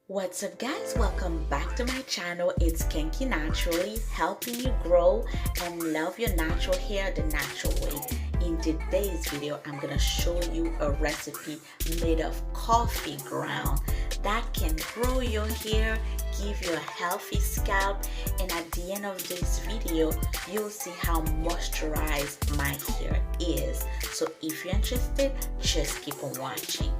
What's up guys, welcome back to my channel. It's Kenki Naturally, helping you grow and love your natural hair the natural way. In today's video, I'm gonna show you a recipe made of coffee ground that can grow your hair, give you a healthy scalp, and at the end of this video, you'll see how moisturized my hair is. So if you're interested, just keep on watching.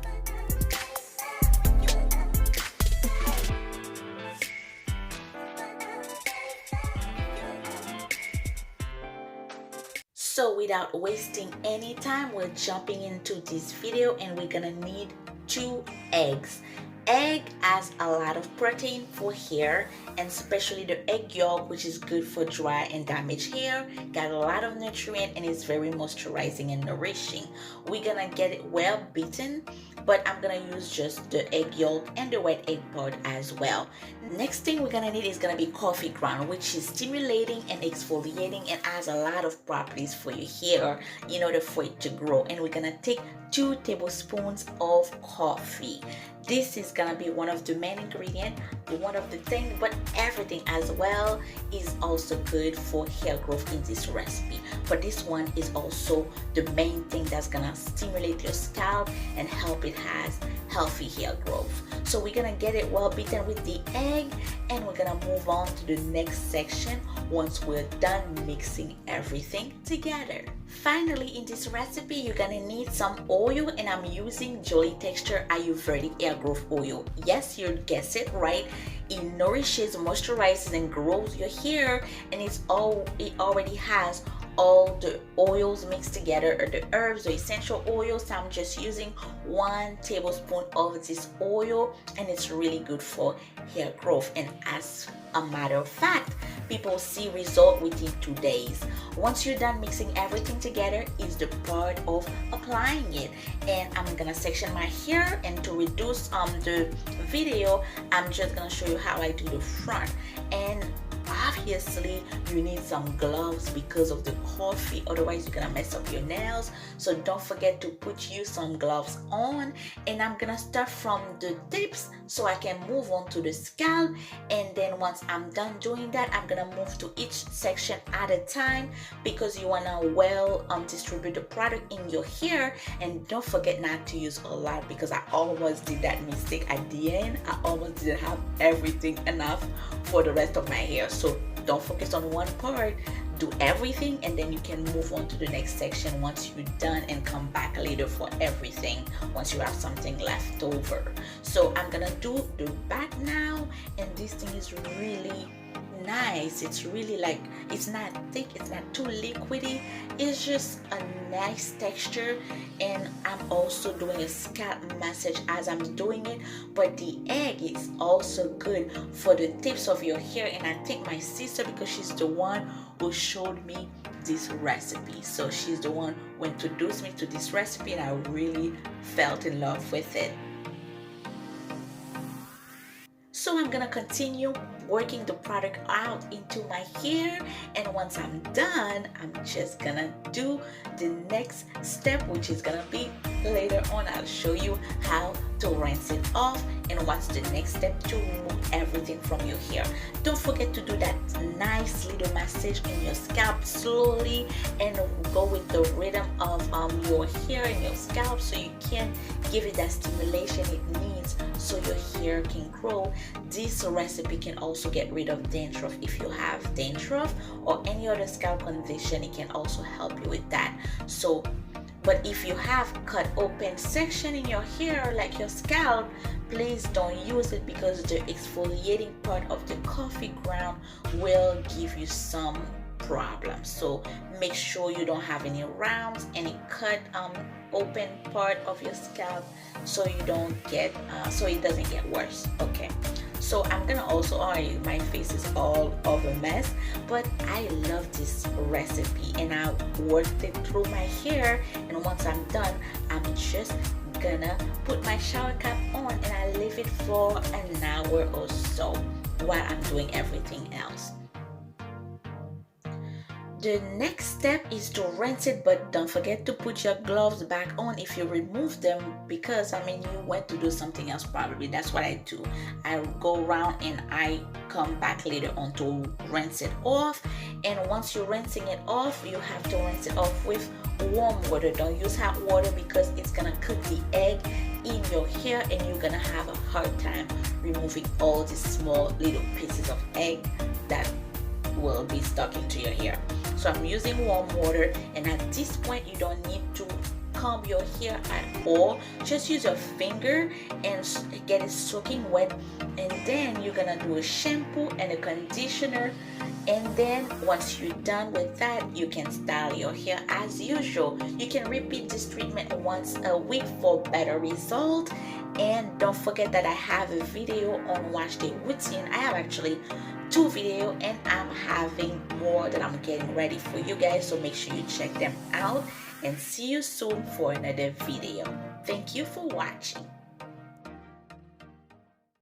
So without wasting any time, we're jumping into this video and we're gonna need 2 eggs. Egg has a lot of protein for hair, and especially the egg yolk, which is good for dry and damaged hair. Got a lot of nutrient and is very moisturizing and nourishing. We're gonna get it well beaten, but I'm gonna use just the egg yolk and the white egg part as well. Next thing we're gonna need is gonna be coffee ground, which is stimulating and exfoliating and has a lot of properties for your hair in order for it to grow. And we're gonna take 2 tablespoons of coffee. This is gonna be one of the main ingredients, one of the things, but everything as well is also good for hair growth in this recipe. But this one is also the main thing that's gonna stimulate your scalp and help it has healthy hair growth. So we're gonna get it well beaten with the egg, and we're gonna move on to the next section once we're done mixing everything together. Finally, in this recipe, you're gonna need some oil, and I'm using Jolie Texture Ayurvedic Hair Growth Oil. Yes, you guessed it right. It nourishes, moisturizes, and grows your hair, and it already has all the oils mixed together, or the herbs or essential oils. So I'm just using 1 tablespoon of this oil, and it's really good for hair growth. And as a matter of fact, people see result within 2 days. Once you're done mixing everything together is the part of applying it. And I'm gonna section my hair, and to reduce the video, I'm just gonna show you how I do the front. And obviously you need some gloves because of the coffee, otherwise you're gonna mess up your nails. So don't forget to put some gloves on. And I'm gonna start from the tips so I can move on to the scalp, and then once I'm done doing that, I'm gonna move to each section at a time, because you wanna distribute the product in your hair. And don't forget not to use a lot, because I always did that mistake at the end. I always didn't have everything enough for the rest of my hair. So don't focus on one part, do everything, and then you can move on to the next section once you're done, and come back later for everything once you have something left over. So I'm gonna do the back now, and this thing is really nice. It's really like, it's not thick, it's not too liquidy, it's just a nice texture. And I'm also doing a scalp massage as I'm doing it. But the egg is also good for the tips of your hair, and I think my sister, because she's the one who showed me this recipe, so she's the one who introduced me to this recipe, and I really fell in love with it. So I'm gonna continue working the product out into my hair, and once I'm done, I'm just gonna do the next step, which is gonna be later on. I'll show you how to rinse it off and what's the next step to remove everything from your hair. Don't forget to do that nice little massage in your scalp slowly, and go with the rhythm of your hair and your scalp, so you can give it that stimulation it needs so your hair can grow. This recipe can also get rid of dandruff. If you have dandruff or any other scalp condition, it can also help you with that. So, but if you have cut open section in your hair, like your scalp, please don't use it, because the exfoliating part of the coffee ground will give you some problems. So make sure you don't have any rounds, any cut open part of your scalp, so you don't get so it doesn't get worse. Okay, so I'm gonna also, my face is all of a mess, but I love this recipe, and I worked it through my hair. And once I'm done, I'm just gonna put my shower cap on, and I leave it for an hour or so while I'm doing everything else. The next step is to rinse it, but don't forget to put your gloves back on if you remove them, because I mean you went to do something else probably. That's what I do. I go around and I come back later on to rinse it off. And once you're rinsing it off, you have to rinse it off with warm water. Don't use hot water because it's gonna cook the egg in your hair and you're gonna have a hard time removing all these small little pieces of egg that will be stuck into your hair. So I'm using warm water, and at this point you don't need to comb your hair at all. Just use your finger and get it soaking wet, and then you're gonna do a shampoo and a conditioner, and then once you're done with that, you can style your hair as usual. You can repeat this treatment once a week for better result. And don't forget that I have a video on wash day routine. I have actually 2 videos, and I'm having more that I'm getting ready for you guys, so make sure you check them out, and see you soon for another video. Thank you for watching.